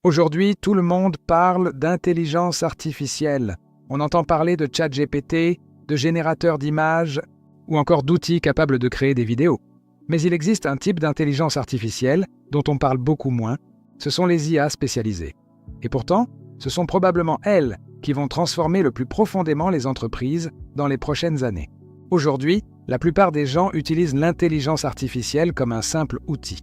Aujourd'hui, tout le monde parle d'intelligence artificielle. On entend parler de ChatGPT, de générateurs d'images ou encore d'outils capables de créer des vidéos. Mais il existe un type d'intelligence artificielle dont on parle beaucoup moins, ce sont les IA spécialisées. Et pourtant, ce sont probablement elles qui vont transformer le plus profondément les entreprises dans les prochaines années. Aujourd'hui, la plupart des gens utilisent l'intelligence artificielle comme un simple outil.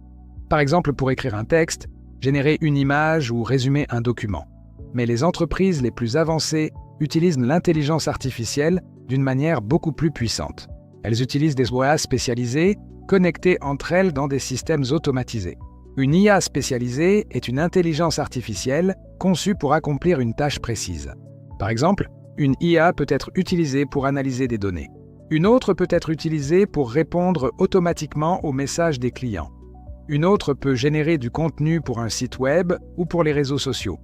Par exemple, pour écrire un texte, générer une image ou résumer un document. Mais les entreprises les plus avancées utilisent l'intelligence artificielle d'une manière beaucoup plus puissante. Elles utilisent des IA spécialisées, connectées entre elles dans des systèmes automatisés. Une IA spécialisée est une intelligence artificielle conçue pour accomplir une tâche précise. Par exemple, une IA peut être utilisée pour analyser des données. Une autre peut être utilisée pour répondre automatiquement aux messages des clients. Une autre peut générer du contenu pour un site web ou pour les réseaux sociaux.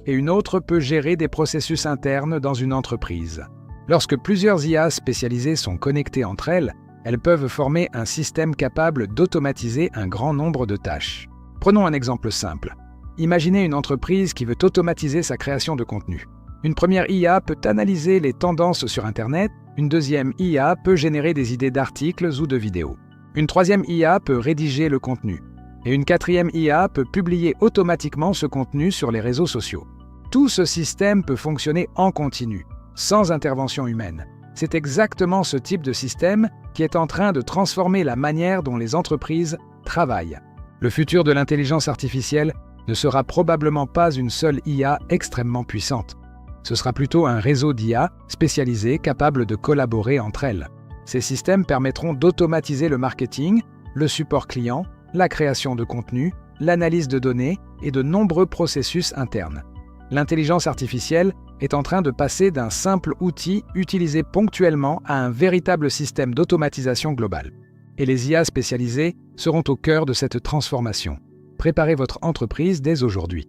Et une autre peut gérer des processus internes dans une entreprise. Lorsque plusieurs IA spécialisées sont connectées entre elles, elles peuvent former un système capable d'automatiser un grand nombre de tâches. Prenons un exemple simple. Imaginez une entreprise qui veut automatiser sa création de contenu. Une première IA peut analyser les tendances sur Internet, une deuxième IA peut générer des idées d'articles ou de vidéos. Une troisième IA peut rédiger le contenu. Et une quatrième IA peut publier automatiquement ce contenu sur les réseaux sociaux. Tout ce système peut fonctionner en continu, sans intervention humaine. C'est exactement ce type de système qui est en train de transformer la manière dont les entreprises travaillent. Le futur de l'intelligence artificielle ne sera probablement pas une seule IA extrêmement puissante. Ce sera plutôt un réseau d'IA spécialisés capables de collaborer entre elles. Ces systèmes permettront d'automatiser le marketing, le support client, la création de contenu, l'analyse de données et de nombreux processus internes. L'intelligence artificielle est en train de passer d'un simple outil utilisé ponctuellement à un véritable système d'automatisation globale. Et les IA spécialisées seront au cœur de cette transformation. Préparez votre entreprise dès aujourd'hui.